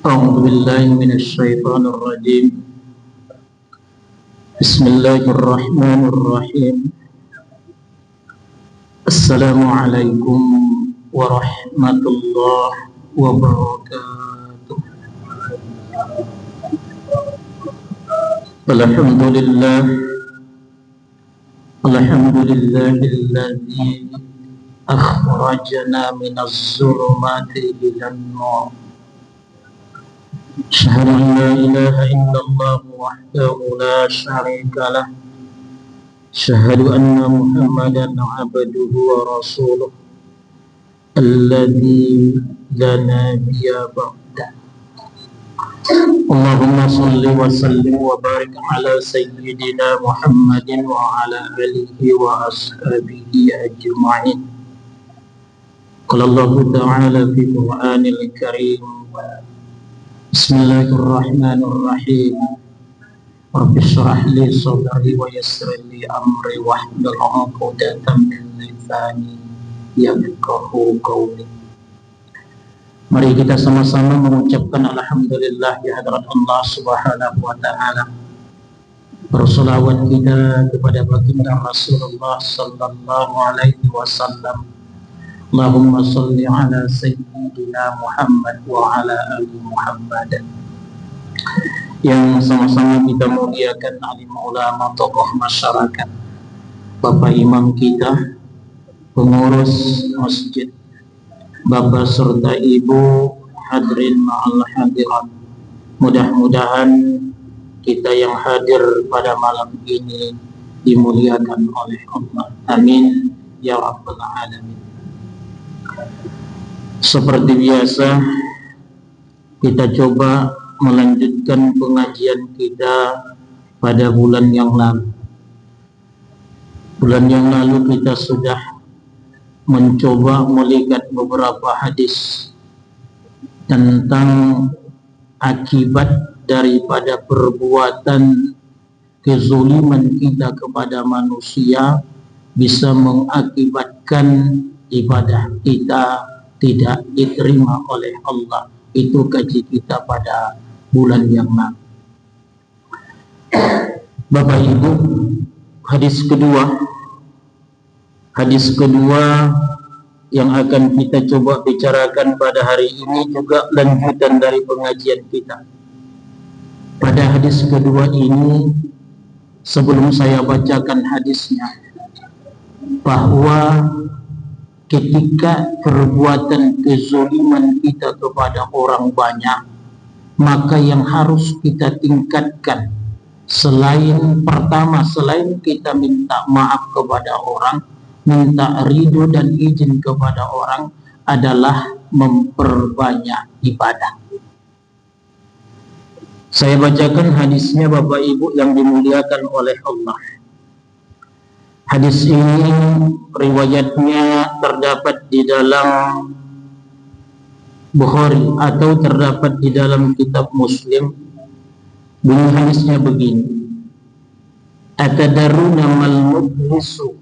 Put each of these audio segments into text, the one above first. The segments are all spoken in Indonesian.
أعوذ بالله من الشيطان الرجيم. بسم الله الرحمن الرحيم. السلام عليكم ورحمة الله وبركاته. الحمد لله الذي أخرجنا من الظلمات إلى النور. أشهد أن لا إله إلا الله وحده لا شريك له. أشهد أن محمدا عبده ورسوله الذي لا نبي بعده. اللهم صل وسلم وبارك على سيدنا محمد وعلى آله وأصحابه أجمعين. قال الله تعالى في القرآن الكريم: بسم الله الرحمن الرحيم. رب اشرح لي صدري ويسر لي أمري واحلل عقدة من لساني yafqahu qawli. Mari kita sama-sama mengucapkan alhamdulillah di hadirat Allah Subhanahu wa taala. Bersolawat kita kepada baginda Rasulullah sallallahu alaihi wasallam. Allahumma shalli ala sayyidina Muhammad wa ala ali Muhammad. Yang sama-sama kita muliakan alim ulama, tokoh masyarakat, Bapak Imam kita, pengurus masjid, Bapak serta Ibu, hadirin ma'al hadirat. Mudah-mudahan kita yang hadir pada malam ini dimuliakan oleh Allah. Amin ya rabbal alamin. Seperti biasa, kita coba melanjutkan pengajian kita pada bulan yang lalu. Bulan yang lalu kita sudah mencoba melihat beberapa hadis tentang akibat daripada perbuatan kezaliman kita kepada manusia bisa mengakibatkan ibadah kita tidak diterima oleh Allah. Itu kaji kita pada bulan yang lalu. Bapak Ibu, hadis kedua yang akan kita coba bicarakan pada hari ini juga lanjutan dari pengajian kita. Pada hadis kedua ini, sebelum saya bacakan hadisnya, bahwa ketika perbuatan kezaliman kita kepada orang banyak, maka yang harus kita tingkatkan selain kita minta maaf kepada orang, minta ridho dan izin kepada orang, adalah memperbanyak ibadah. Saya bacakan hadisnya Bapak Ibu yang dimuliakan oleh Allah. Hadis ini riwayatnya terdapat di dalam Bukhari atau terdapat di dalam kitab Muslim. Bunyi hadisnya begini: Atadaruna mal muflisu?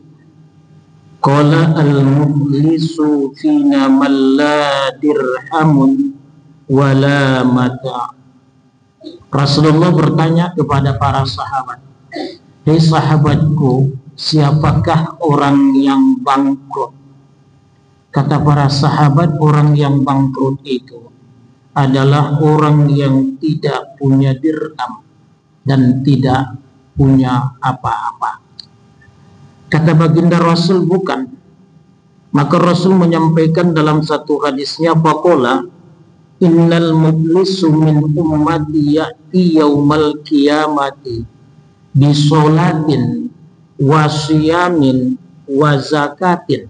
Qala al muflisu fina man la dirhamun wala mata. Rasulullah bertanya kepada para sahabat, "Hei sahabatku, siapakah orang yang bangkrut?" Kata para sahabat, orang yang bangkrut itu adalah orang yang tidak punya dirham dan tidak punya apa-apa. Kata baginda Rasul, bukan. Maka Rasul menyampaikan dalam satu hadisnya, faqala innal muflisu min ummati ya'ti yaumal qiyamati bisolatin wa siyamin wa zakatin.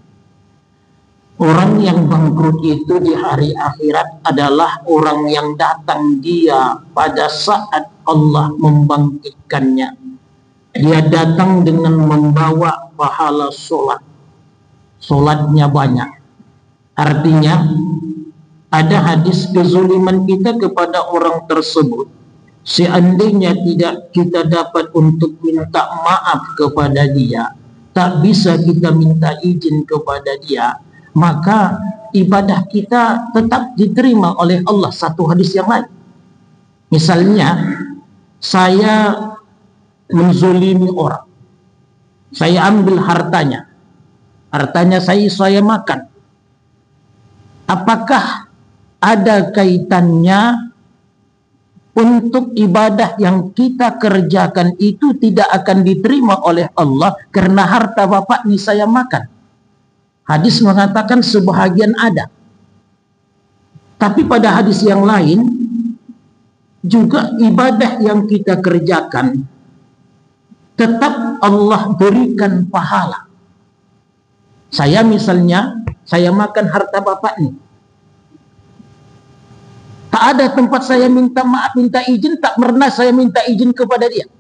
Orang yang bangkrut itu di hari akhirat adalah orang yang datang dia pada saat Allah membangkitkannya. Dia datang dengan membawa pahala sholat. Sholatnya banyak. Artinya ada hadis kezaliman kita kepada orang tersebut. Seandainya tidak kita dapat untuk minta maaf kepada dia, tak bisa kita minta izin kepada dia, maka ibadah kita tetap diterima oleh Allah. Satu hadis yang lain, misalnya saya menzolimi orang, saya ambil hartanya saya makan, apakah ada kaitannya untuk ibadah yang kita kerjakan itu tidak akan diterima oleh Allah karena harta bapak ini saya makan? Hadis mengatakan sebahagian ada. Tapi pada hadis yang lain juga ibadah yang kita kerjakan tetap Allah berikan pahala. Saya misalnya, saya makan harta bapak ini, tak ada tempat saya minta maaf, minta izin, tak pernah saya minta izin kepada dia.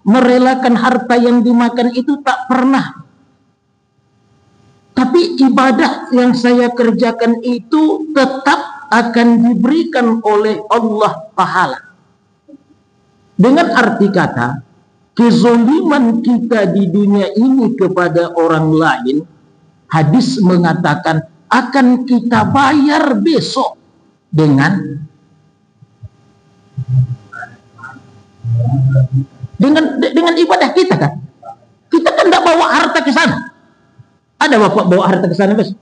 Merelakan harta yang dimakan itu tak pernah. Tapi ibadah yang saya kerjakan itu tetap akan diberikan oleh Allah pahala. Dengan arti kata, kezoliman kita di dunia ini kepada orang lain, hadis mengatakan akan kita bayar besok dengan ibadah kita kan. Kita kan tidak bawa harta ke sana. Ada bapak bawa harta ke sana besok?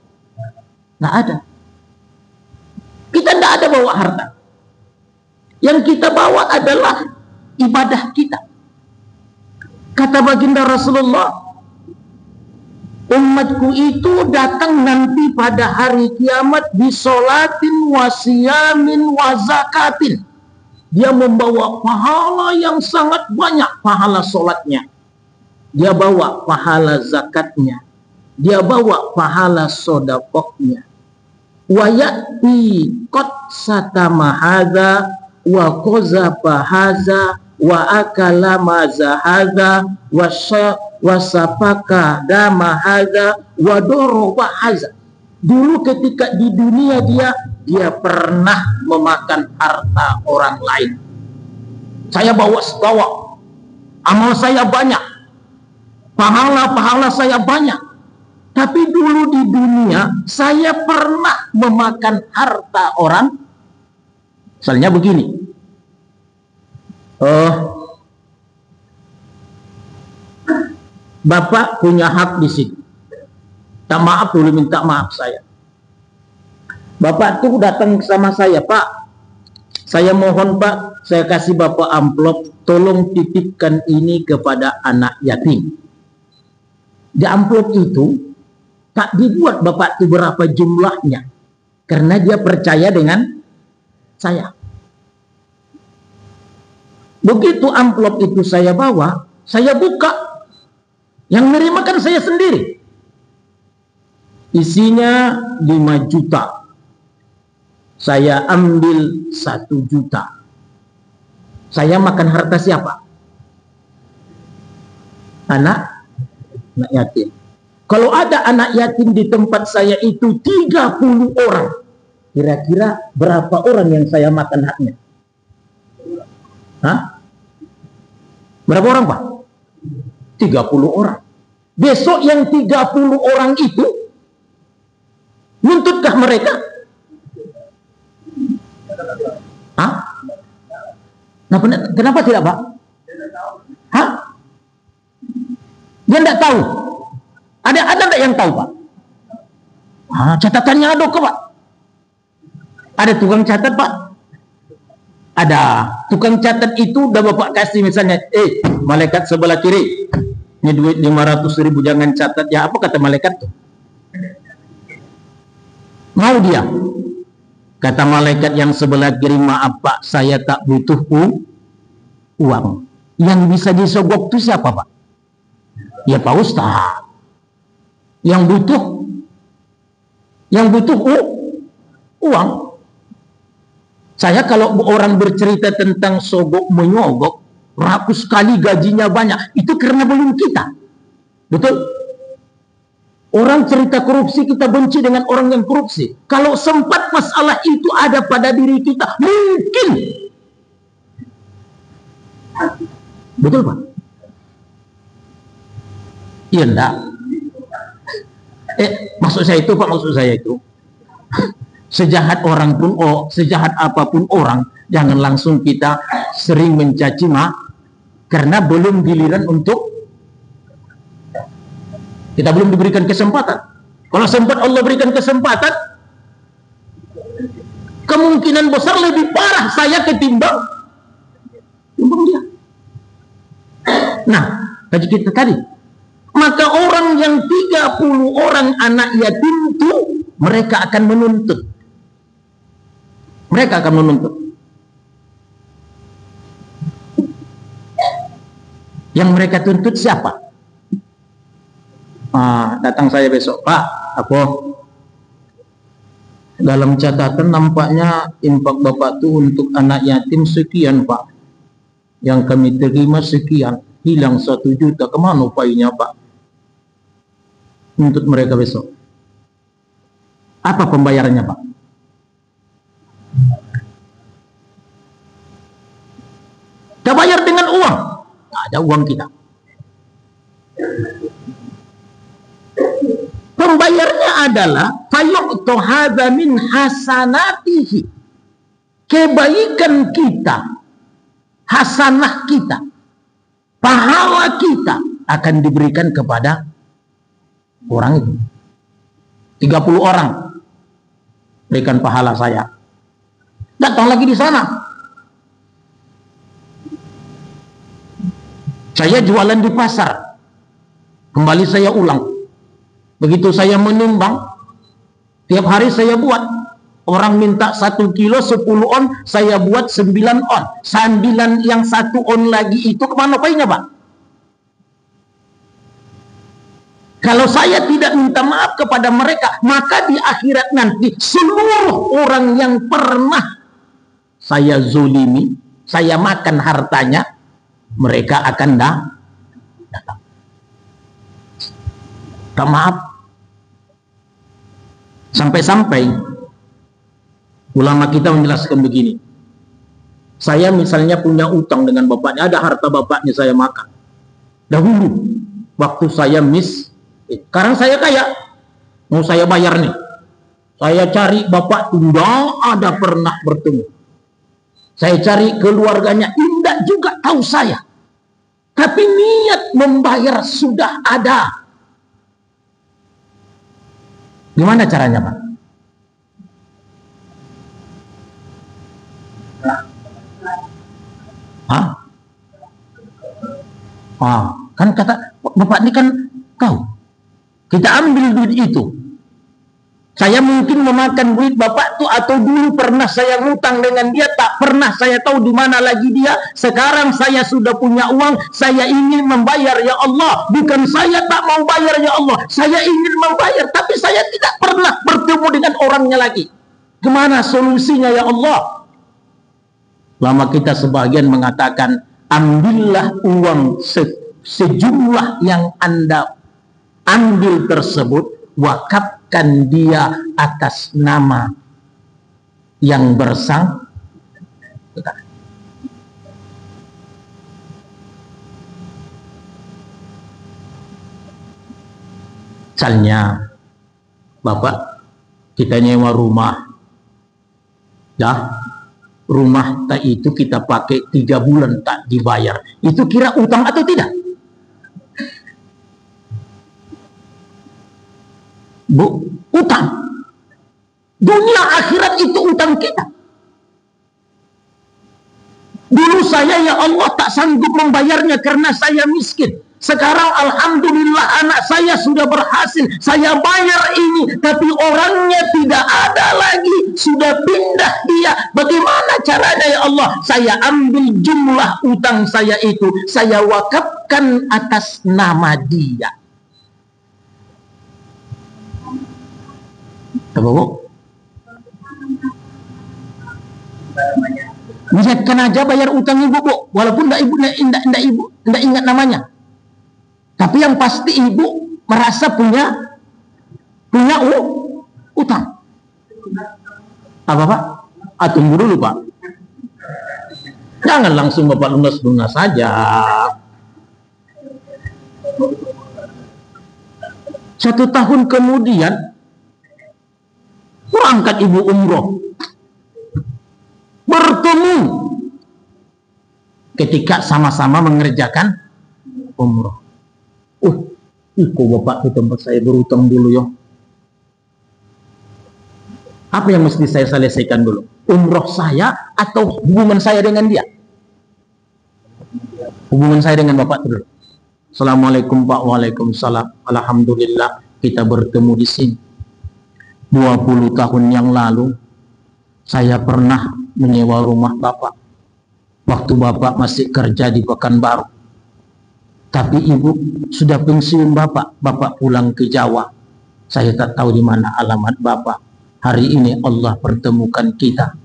Nggak ada. Kita tidak ada bawa harta. Yang kita bawa adalah ibadah kita. Kata baginda Rasulullah, umatku itu datang nanti pada hari kiamat bisolatin wasiyamin wazakatin. Dia membawa pahala yang sangat banyak, pahala solatnya. Dia bawa pahala zakatnya. Dia bawa pahala sodakoknya. Wa ya'ti qad satama hadza wa qazafa hadza wa akala maza hadza wa safaka dama hadza wa doroba hadza. Dulu ketika di dunia dia pernah memakan harta orang lain. Saya bawa amal saya banyak, pahala saya banyak. Tapi dulu di dunia saya pernah memakan harta orang. Misalnya begini, bapak punya hak di sini. Tak maaf dulu, minta maaf saya. Bapak tuh datang sama saya, Pak, saya mohon Pak, saya kasih Bapak amplop, tolong titipkan ini kepada anak yatim. Di amplop itu tak dibuat Bapak itu berapa jumlahnya, karena dia percaya dengan saya. Begitu amplop itu saya bawa, saya buka, yang menerima kan saya sendiri. Isinya 5 juta. Saya ambil 1 juta. Saya makan harta siapa? Anak yatim. Kalau ada anak yatim di tempat saya itu 30 orang. Kira-kira berapa orang yang saya makan haknya? Hah? Berapa orang, Pak? 30 orang. Besok yang 30 orang itu nuntutkah mereka? Hah? Nah, kenapa tidak, Pak? Hah? Dia tidak tahu. Ada enggak yang tahu, Pak? Catatannya ada kok, Pak. Ada tukang catat, Pak? Ada. Tukang catat itu udah Bapak kasih misalnya, malaikat sebelah kiri, ini duit 500.000 jangan catat. Ya apa kata malaikat tuh? Mau dia? Kata malaikat yang sebelah kiri, maaf Pak, saya tak butuh uang. Yang bisa disogok itu siapa, Pak? Ya Pak Ustaz. Yang butuh uang. Saya kalau orang bercerita tentang sogok menyogok, ratus kali gajinya banyak, itu karena belum kita. Betul? Orang cerita korupsi, kita benci dengan orang yang korupsi. Kalau sempat masalah itu ada pada diri kita, mungkin. Betul, Pak? Iya enggak? Maksud saya itu Pak, maksud saya itu sejahat orang pun, sejahat apapun orang, jangan langsung kita sering mencaci karena belum giliran untuk kita belum diberikan kesempatan. Kalau sempat Allah berikan kesempatan, kemungkinan besar lebih parah saya ketimbang dia. Nah, kaji kita tadi, maka orang yang 30 orang anak yatim itu mereka akan menuntut. Mereka akan menuntut. Yang mereka tuntut siapa? Datang saya besok, Pak, aku dalam catatan nampaknya infak Bapak itu untuk anak yatim sekian, Pak. Yang kami terima sekian, hilang 1 juta, kemana upayanya, Pak? Untuk mereka besok. Apa pembayarannya, Pak? Kita bayar dengan uang. Tidak ada uang kita. Pembayarnya adalah fayu'tu hadza min hasanatihi. Kebaikan kita, hasanah kita, pahala kita akan diberikan kepada orang itu. 30 orang berikan pahala saya. Datang lagi di sana. Saya jualan di pasar. Kembali saya ulang. Begitu saya menimbang, tiap hari saya buat. Orang minta 1 kilo 10 on, saya buat 9 on. 9 yang 1 on lagi itu kemana payahnya, Pak? Kalau saya tidak minta maaf kepada mereka, maka di akhirat nanti seluruh orang yang pernah saya zolimi, saya makan hartanya, mereka akan datang. Tak maaf. Sampai-sampai ulama kita menjelaskan begini. Saya misalnya punya utang dengan bapaknya, ada harta bapaknya saya makan. Dahulu, waktu saya sekarang saya kaya, mau saya bayar nih. Saya cari bapak tidak ada pernah bertemu. Saya cari keluarganya, tidak juga tahu saya. Tapi niat membayar sudah ada. Gimana caranya, Pak? Kan kata bapak ini kan tahu. Kita ambil duit itu. Saya mungkin memakan duit bapak tuh, atau dulu pernah saya ngutang dengan dia, tak pernah saya tahu di mana lagi dia. Sekarang saya sudah punya uang, saya ingin membayar, ya Allah. Bukan saya tak mau bayar, ya Allah. Saya ingin membayar, tapi saya tidak pernah bertemu dengan orangnya lagi. Gimana solusinya, ya Allah? Lama kita sebagian mengatakan, ambillah uang sejumlah yang Anda ambil tersebut, wakafkan dia atas nama yang bersangkutan. Misalnya, Bapak, kita nyewa rumah, ya, rumah tak itu kita pakai 3 bulan tak dibayar, itu kira utang atau tidak? Bu, utang. Dunia akhirat itu utang kita. Dulu saya, ya Allah, tak sanggup membayarnya karena saya miskin. Sekarang alhamdulillah anak saya sudah berhasil, saya bayar ini, tapi orangnya tidak ada lagi, sudah pindah dia. Bagaimana caranya, ya Allah? Saya ambil jumlah utang saya itu, saya wakafkan atas nama dia. Bu, niatkan aja bayar utang ibu, Bu, walaupun tidak ingat namanya. Tapi yang pasti ibu merasa punya utang. Apa, Pak? Tunggu dulu, Pak. Jangan langsung Bapak lunas-lunas saja. 1 1 tahun kemudian berangkat ibu umroh, bertemu ketika sama-sama mengerjakan umroh. Iko bapak ke tempat saya berutang dulu ya. Apa yang mesti saya selesaikan dulu? Umroh saya atau hubungan saya dengan dia? Hubungan saya dengan bapak dulu. Assalamualaikum Pak. Waalaikumsalam. Alhamdulillah kita bertemu di sini. 20 tahun yang lalu saya pernah menyewa rumah bapak waktu bapak masih kerja di Pekanbaru. Tapi ibu sudah pensiun bapak pulang ke Jawa. Saya tak tahu di mana alamat bapak. Hari ini Allah pertemukan kita.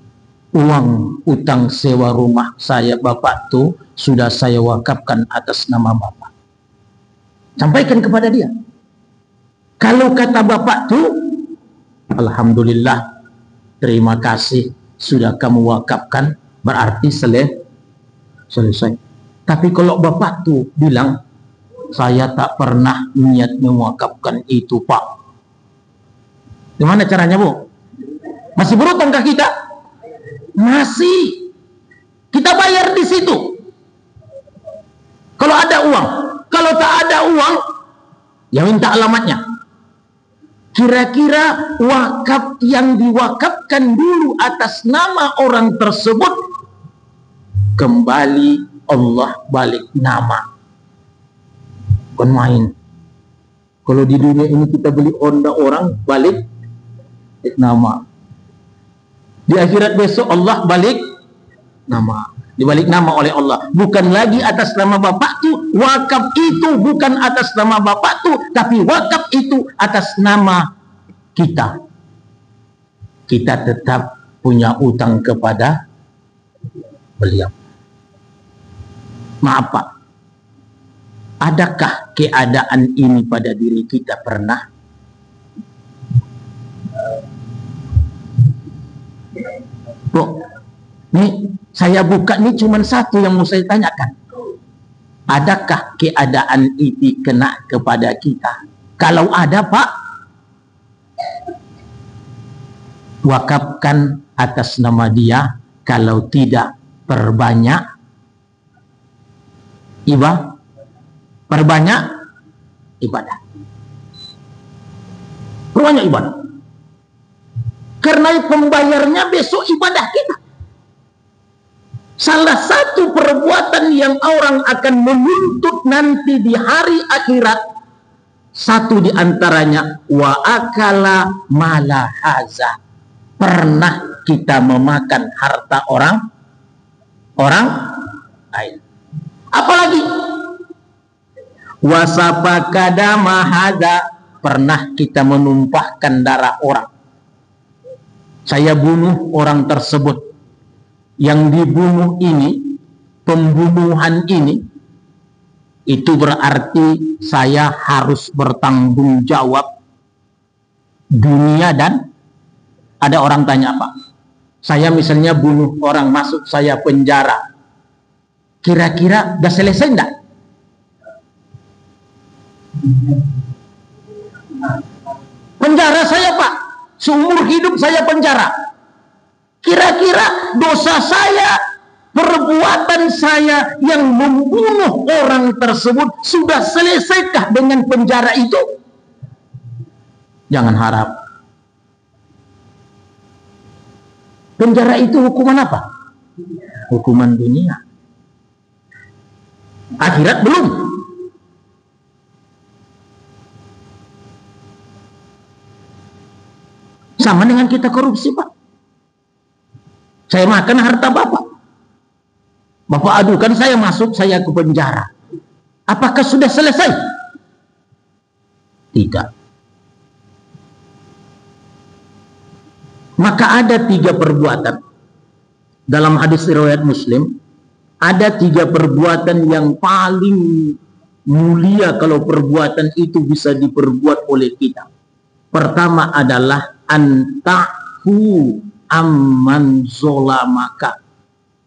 Uang utang sewa rumah saya bapak tuh sudah saya wakafkan atas nama bapak. Sampaikan kepada dia. Kalau kata bapak tuh, alhamdulillah, terima kasih sudah kamu wakafkan, berarti selesai. Tapi kalau bapak tuh bilang, saya tak pernah niat mewakafkan itu Pak. Gimana caranya Bu? Masih berutangkah kita? Masih. Kita bayar di situ. Kalau ada uang. Kalau tak ada uang, ya minta alamatnya. Kira-kira wakaf yang diwakafkan dulu atas nama orang tersebut, kembali Allah balik nama. Bukan main. Kalau di dunia ini kita beli Honda orang, balik nama. Di akhirat besok Allah balik nama, dibalik nama oleh Allah. Bukan lagi atas nama bapak tuh, wakaf itu bukan atas nama bapak tuh, tapi wakaf itu atas nama kita. Kita tetap punya utang kepada beliau. Maaf Pak, adakah keadaan ini pada diri kita pernah? Bu, nih saya buka nih cuma satu yang mau saya tanyakan. Adakah keadaan ini kena kepada kita? Kalau ada Pak, wakafkan atas nama dia. Kalau tidak, perbanyak ibadah. Perbanyak ibadah. Karena pembayarnya besok ibadah kita. Salah satu perbuatan yang orang akan menuntut nanti di hari akhirat, satu di antaranya wa akala mala haza. Pernah kita memakan harta orang lain. Apalagi wasafaka dama haza, pernah kita menumpahkan darah orang. Saya bunuh orang tersebut. Yang dibunuh ini, pembunuhan ini, itu berarti saya harus bertanggung jawab dunia dan ada orang tanya Pak, saya misalnya bunuh orang, masuk saya penjara, kira-kira udah selesai enggak? Penjara saya Pak, seumur hidup saya penjara. Kira-kira dosa saya, perbuatan saya yang membunuh orang tersebut sudah selesaikah dengan penjara itu? Jangan harap. Penjara itu hukuman apa? Hukuman dunia. Akhirat belum. Sama dengan kita korupsi Pak. Saya makan harta bapak. Bapak adukan saya masuk, saya ke penjara. Apakah sudah selesai? Tidak. Maka ada 3 perbuatan. Dalam hadis riwayat Muslim, ada 3 perbuatan yang paling mulia kalau perbuatan itu bisa diperbuat oleh kita. Pertama adalah antahu amman zolamaka.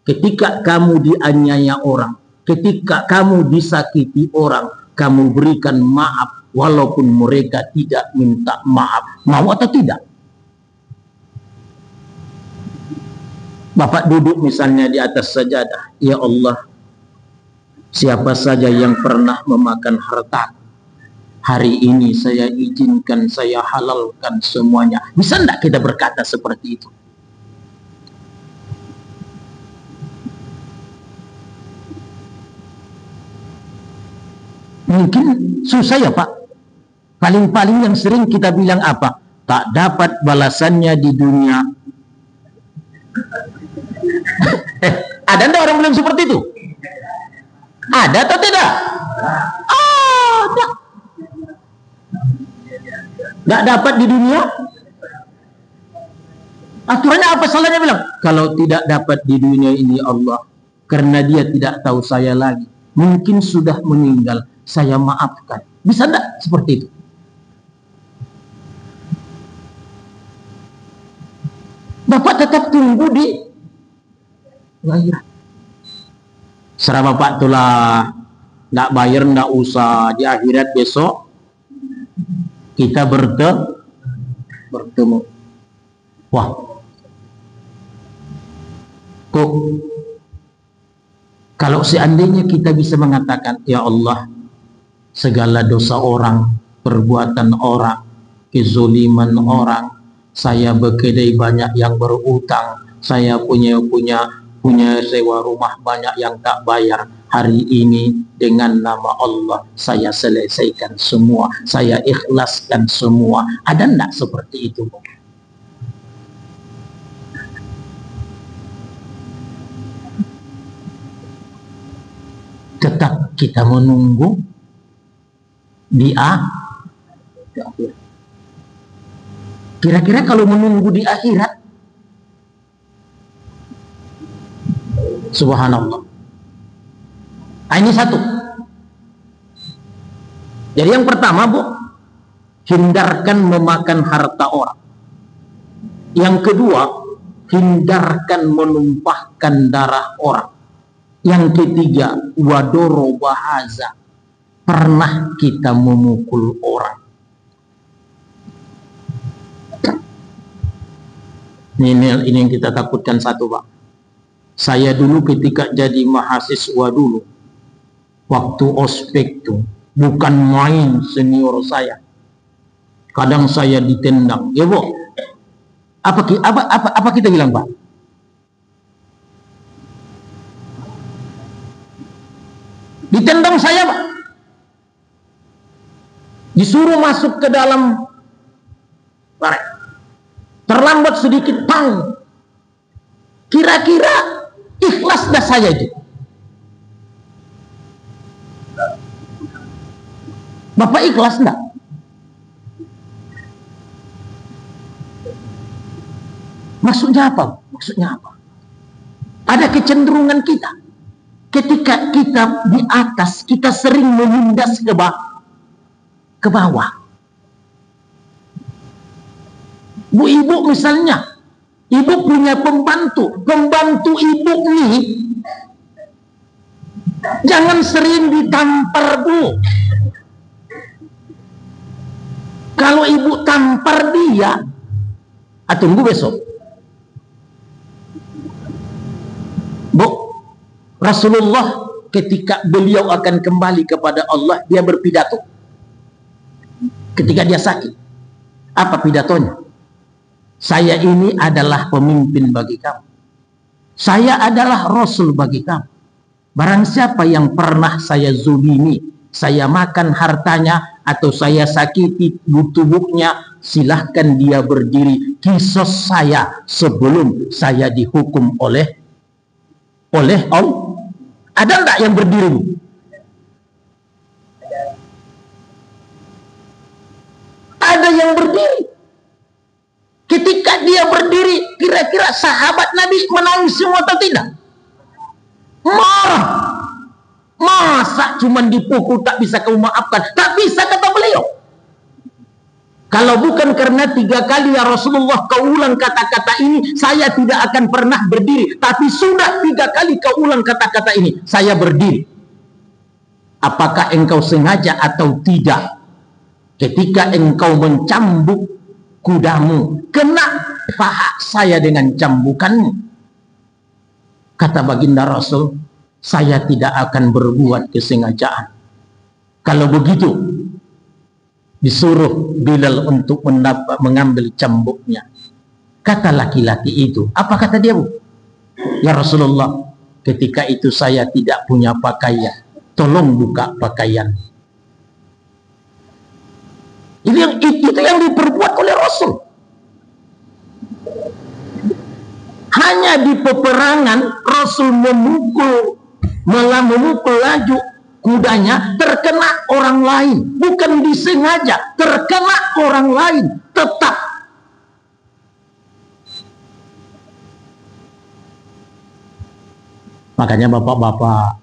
Ketika kamu dianiaya orang, ketika kamu disakiti orang, kamu berikan maaf walaupun mereka tidak minta maaf. Mau atau tidak? Bapak duduk misalnya di atas sajadah, ya Allah, siapa saja yang pernah memakan harta, hari ini saya izinkan, saya halalkan semuanya. Bisa enggak kita berkata seperti itu? Mungkin susah ya Pak. Paling-paling yang sering kita bilang apa? Tak dapat balasannya di dunia. Ada enggak orang bilang seperti itu? Ada atau tidak? Ada. Nggak dapat di dunia? Aturannya apa salahnya bilang? Kalau tidak dapat di dunia ini Allah, karena dia tidak tahu saya lagi, mungkin sudah meninggal, saya maafkan. Bisa enggak seperti itu? Bapak tetap tunggu di akhirat. Serah Bapak itulah, nggak bayar nggak usah, di akhirat besok kita bertemu. Wah, kok kalau seandainya kita bisa mengatakan, ya Allah, segala dosa orang, perbuatan orang, kezoliman orang, saya berkedai banyak yang berutang, saya punya sewa rumah banyak yang tak bayar. Hari ini dengan nama Allah saya selesaikan semua, saya ikhlaskan semua. Ada enggak seperti itu? Tetap kita menunggu di akhirat. Kira-kira kalau menunggu di akhirat, subhanallah. Nah, ini satu. Jadi yang pertama, Bu, hindarkan memakan harta orang. Yang kedua, hindarkan menumpahkan darah orang. Yang ketiga, wadoro bahaza, pernah kita memukul orang. Ini yang kita takutkan satu, Pak. Saya dulu ketika jadi mahasiswa dulu, waktu ospek tuh, bukan main senior saya. Kadang saya ditendang. Ya, Bu. Apa kita bilang, Pak? Ditendang saya, Pak. Disuruh masuk ke dalam barek. Terlambat sedikit, pang. Kira-kira ikhlas dah saya itu. Bapak ikhlas enggak? Maksudnya apa? Maksudnya apa? Ada kecenderungan kita. Ketika kita di atas, kita sering menindas ke bawah. Bu ibu misalnya, ibu punya pembantu ibu nih, jangan sering ditampar, Bu. Kalau ibu tampar dia, tunggu besok. Bu, Rasulullah ketika beliau akan kembali kepada Allah, dia berpidato. Ketika dia sakit, apa pidatonya? Saya ini adalah pemimpin bagi kamu. Saya adalah Rasul bagi kamu. Barang siapa yang pernah saya zulimi, saya makan hartanya, atau saya sakiti tubuhnya, silahkan dia berdiri kisos saya sebelum saya dihukum oleh Allah. Ada enggak yang berdiri, Bu? Ada yang berdiri. Ketika dia berdiri, kira-kira sahabat Nabi menangis semua atau tidak? Marah. Masa cuma dipukul tak bisa kamu maafkan? Tak bisa, kata beliau. Kalau bukan karena 3 kali ya Rasulullah kau ulang kata-kata ini, saya tidak akan pernah berdiri. Tapi sudah 3 kali kau ulang kata-kata ini, saya berdiri. Apakah engkau sengaja atau tidak? ketika engkau mencambuk kudamu, kena paha saya dengan cambukanmu. Kata baginda Rasul, saya tidak akan berbuat kesengajaan. Kalau begitu, disuruh Bilal untuk mengambil cambuknya. Kata laki-laki itu, apa kata dia, Bu? Ya Rasulullah, ketika itu saya tidak punya pakaian, tolong buka pakaian. Itu yang diperbuat oleh Rasul. Hanya di peperangan Rasul malah memukul laju kudanya, terkena orang lain, bukan disengaja, terkena orang lain, tetap. Makanya bapak-bapak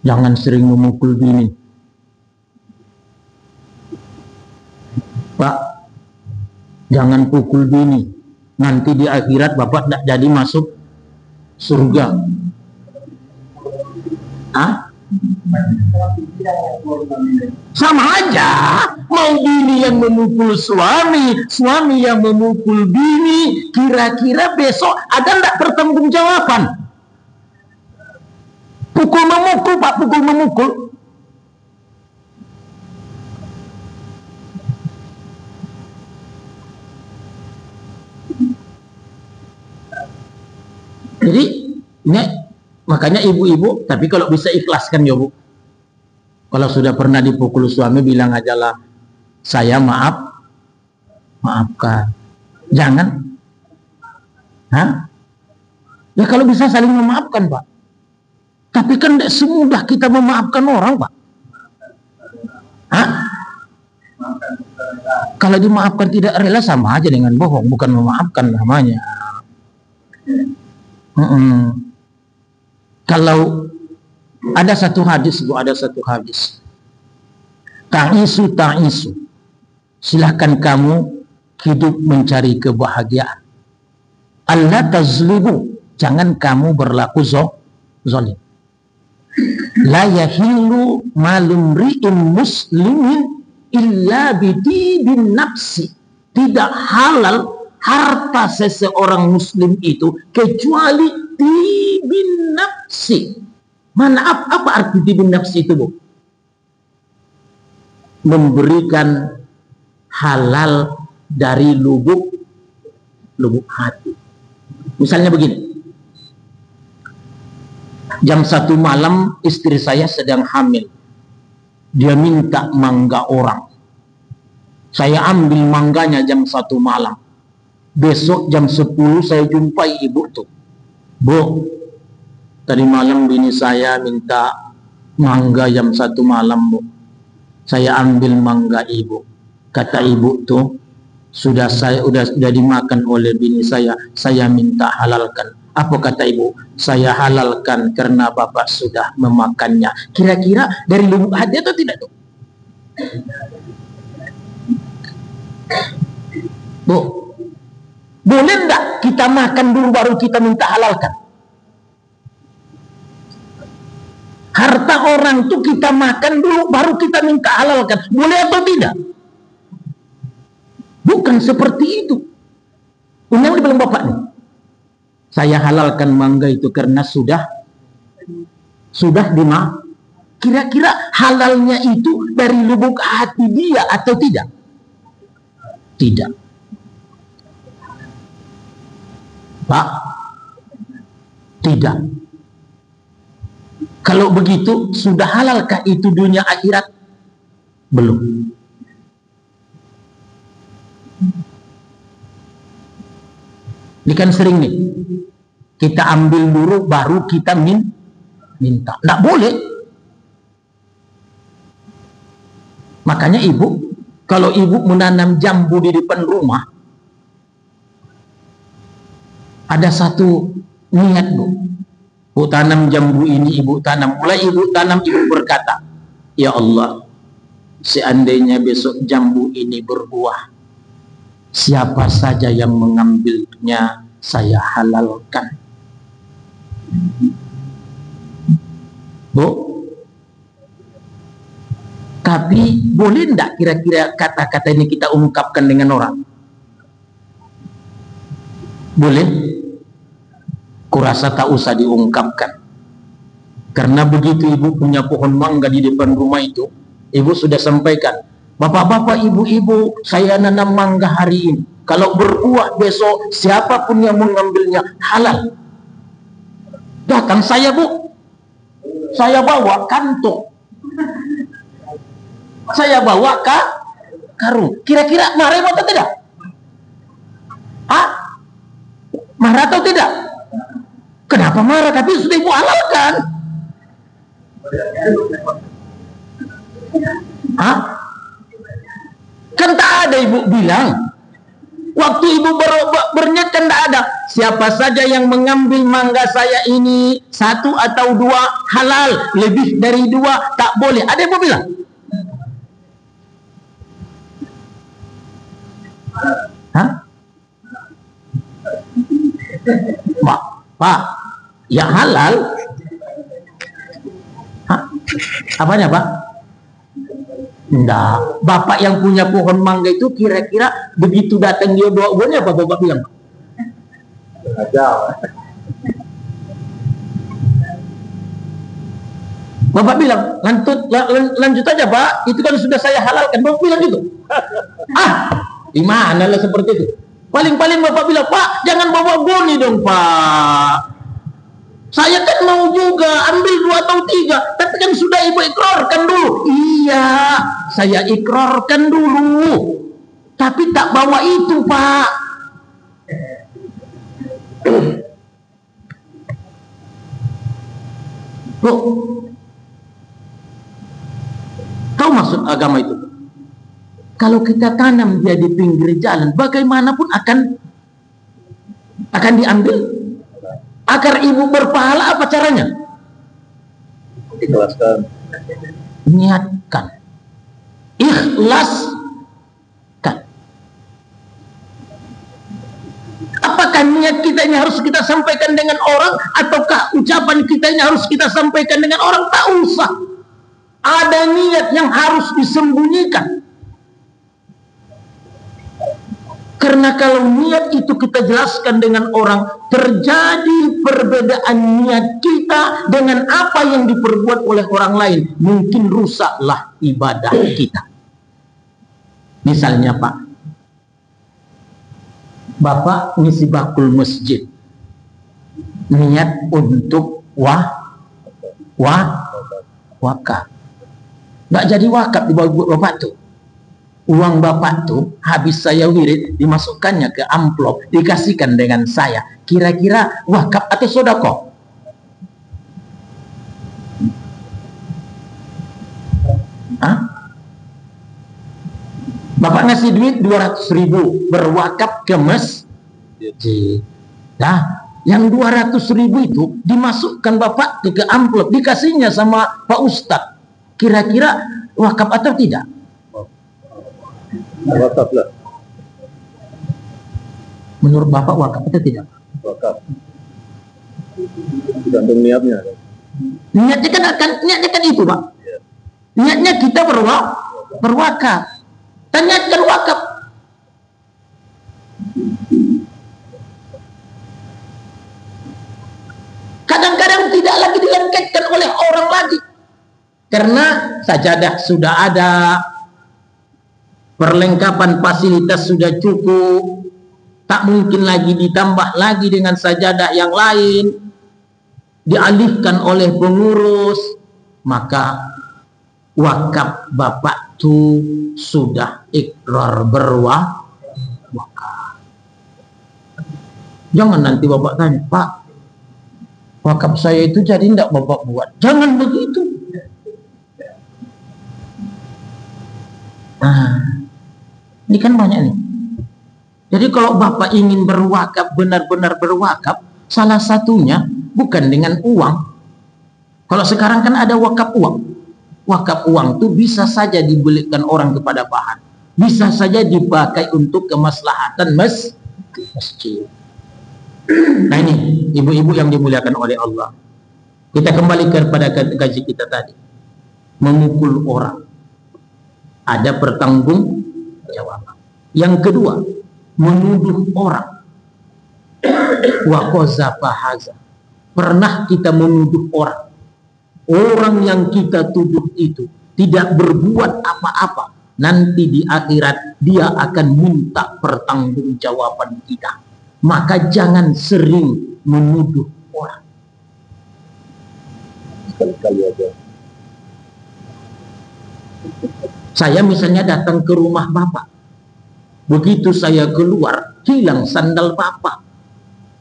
jangan sering memukul bini. Pak, jangan pukul bini. Nanti di akhirat bapak tidak jadi masuk surga. Hah? Sama aja. Mau bini yang memukul suami, suami yang memukul bini, kira-kira besok ada tidak pertanggungjawaban? Pukul memukul, Pak, pukul memukul. Jadi, makanya ibu-ibu, tapi kalau bisa ikhlaskan ya, Bu. Kalau sudah pernah dipukul suami, bilang aja lah, saya maafkan. Jangan. Hah? Ya kalau bisa saling memaafkan, Pak. Tapi kan tidak semudah kita memaafkan orang, Pak. Hah? Kalau dimaafkan tidak rela, sama aja dengan bohong, bukan memaafkan namanya. Kalau ada satu hadis, Bu, ada satu hadis. Ta'isu, silahkan kamu hidup mencari kebahagiaan. Allah tazlimu, jangan kamu berlaku zalim. La yahillu malum ri'in muslimin illa bidibin nafsi. Tidak halal harta seseorang muslim itu kecuali tibin nafsi. Mana apa arti tibin nafsi itu, Bu? Memberikan halal dari lubuk hati. Misalnya begini, jam 1 malam istri saya sedang hamil, dia minta mangga orang, saya ambil mangganya jam 1 malam. Besok jam 10 saya jumpai ibu tuh, Bu, tadi malam bini saya minta mangga jam 1 malam, Bu. Saya ambil mangga ibu. Kata ibu tuh, sudah dimakan oleh bini saya minta halalkan. Apa kata ibu? Saya halalkan karena bapak sudah memakannya. Kira-kira dari lubuk hati atau tidak tuh? Bu, boleh enggak kita makan dulu baru kita minta halalkan? Harta orang tuh kita makan dulu baru kita minta halalkan. Boleh atau tidak? Bukan seperti itu. Undang di belakang bapak nih. Saya halalkan mangga itu karena sudah dimakan. Kira-kira halalnya itu dari lubuk hati dia atau tidak? Tidak. Pak, tidak. Kalau begitu, sudah halalkah itu dunia akhirat? Belum. Ini kan sering nih, kita ambil dulu baru kita minta. Nggak boleh. Makanya ibu, kalau ibu menanam jambu di depan rumah, ada satu niat, Bu. Bu tanam jambu ini, ibu tanam. Mulai ibu tanam, ibu berkata, ya Allah, seandainya besok jambu ini berbuah, siapa saja yang mengambilnya saya halalkan. Bu, Tapi boleh enggak kira-kira kata-kata ini kita ungkapkan dengan orang? Boleh? Kurasa tak usah diungkapkan. Karena begitu ibu punya pohon mangga di depan rumah itu, ibu sudah sampaikan, bapak-bapak, ibu-ibu, saya nanam mangga hari ini. Kalau berbuah besok, siapapun yang mengambilnya halal. Bahkan saya, Bu, saya bawa kantong, saya bawa karung. Kira-kira marah atau tidak? Marah atau tidak? Kenapa marah? Tapi sudah ibu halalkan. Kan tak ada ibu bilang. Waktu ibu berniat kan tak ada. Siapa saja yang mengambil mangga saya ini, 1 atau 2 halal, lebih dari 2 tak boleh. Ada ibu bilang? Pak, yang halal? Apanya, Pak? Enggak. Bapak yang punya pohon mangga itu kira-kira begitu datang dia bawa buahnya apa bapak bilang? Bapak bilang, lanjut aja, Pak. Itu kan sudah saya halalkan. Bapak bilang gitu. Di mana lah seperti itu? Paling-paling bapak bilang, Pak, jangan bawa boni dong, Pak. Saya kan mau juga ambil 2 atau 3, tapi kan sudah ibu ikrarkan dulu. Iya, saya ikrarkan dulu, tapi tak bawa itu, Pak. Bu, tahu maksud agama itu? Kalau kita tanam dia di pinggir jalan, bagaimanapun akan diambil. Agar ibu berpahala, apa caranya? Ikhlaskan. Niatkan. Ikhlaskan. Apakah niat kita ini harus kita sampaikan dengan orang, ataukah ucapan kita ini harus kita sampaikan dengan orang? Tak usah. Ada niat yang harus disembunyikan. Karena kalau niat itu kita jelaskan dengan orang, terjadi perbedaan niat kita dengan apa yang diperbuat oleh orang lain. Mungkin rusaklah ibadah kita. Misalnya, Pak, Bapak ngisi bakul masjid, niat untuk wakaf. Nggak jadi wakaf di bawah Bapak tuh. Uang Bapak tuh habis saya wirid, dimasukkannya ke amplop, dikasihkan dengan saya. Kira-kira wakaf atau sedekah? Bapak ngasih duit 200.000 berwakaf ke masjid. Nah, yang 200.000 itu dimasukkan Bapak ke amplop, dikasihnya sama Pak Ustadz. Kira-kira wakaf atau tidak? Wakaf lah. Menurut Bapak wakaf atau tidak? Wakaf. Tergantung niatnya. Niatnya kan itu, Pak. Ya. Niatnya kita berwakaf. Dan niatkan wakaf. Kadang-kadang tidak lagi dilengketkan oleh orang lagi. Karena sajadah sudah ada, perlengkapan fasilitas sudah cukup, tak mungkin lagi ditambah lagi dengan sajadah yang lain, dialihkan oleh pengurus, maka wakaf Bapak itu sudah ikrar berwakaf. Jangan nanti Bapak tanya, Pak, wakaf saya itu jadi tidak Bapak buat. Jangan begitu. Ini kan banyak nih. Jadi kalau Bapak ingin berwakaf, benar-benar berwakaf, salah satunya bukan dengan uang. Kalau sekarang kan ada wakaf uang. Wakaf uang itu bisa saja dibelikan orang kepada bahan. Bisa saja dipakai untuk kemaslahatan masjid. Nah ini, ibu-ibu yang dimuliakan oleh Allah. Kita kembali kepada gaji kita tadi. Memukul orang. ada pertanggungjawaban. Yang kedua, menuduh orang. Wa qazafa haza. Pernah kita menuduh orang. Orang yang kita tuduh itu tidak berbuat apa-apa. Nanti di akhirat dia akan minta pertanggungjawaban kita. Maka jangan sering menuduh orang. Sekali-kali aja. Saya misalnya datang ke rumah Bapak. Begitu saya keluar, hilang sandal Bapak.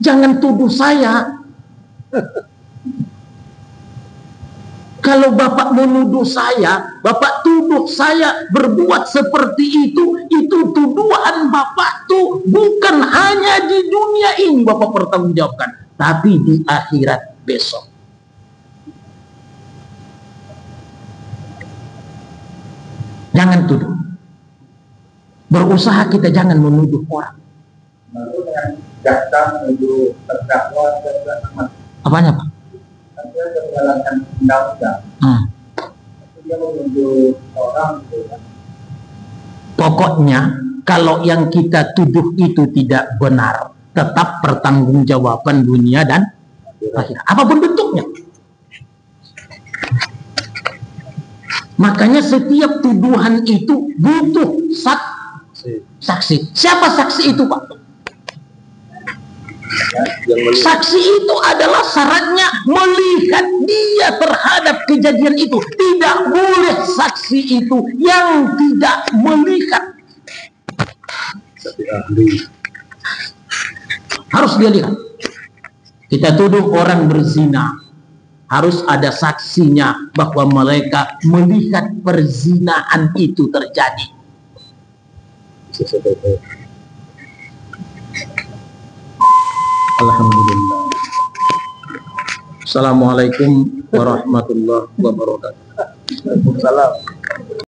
Jangan tuduh saya. Kalau Bapak menuduh saya, Bapak tuduh saya berbuat seperti itu tuduhan Bapak tuh bukan hanya di dunia ini Bapak pertanggungjawabkan, tapi di akhirat besok. Jangan tuduh. Berusaha kita jangan menuduh orang. Lalu yang datang menuduh terdakwa dan Apanya, Pak? Dia menjalankan undang-undang. Dia menuduh orang gitu kan. Pokoknya kalau yang kita tuduh itu tidak benar, tetap pertanggungjawaban dunia dan akhirat. Apapun bentuknya. Makanya setiap tuduhan itu butuh saksi. Siapa saksi itu, Pak? Saksi itu adalah syaratnya melihat dia terhadap kejadian itu. Tidak boleh saksi itu yang tidak melihat. Harus dia lihat. Kita tuduh orang berzina, harus ada saksinya bahwa mereka melihat perzinaan itu terjadi. Alhamdulillah. Assalamualaikum warahmatullahi wabarakatuh. Waalaikumsalam.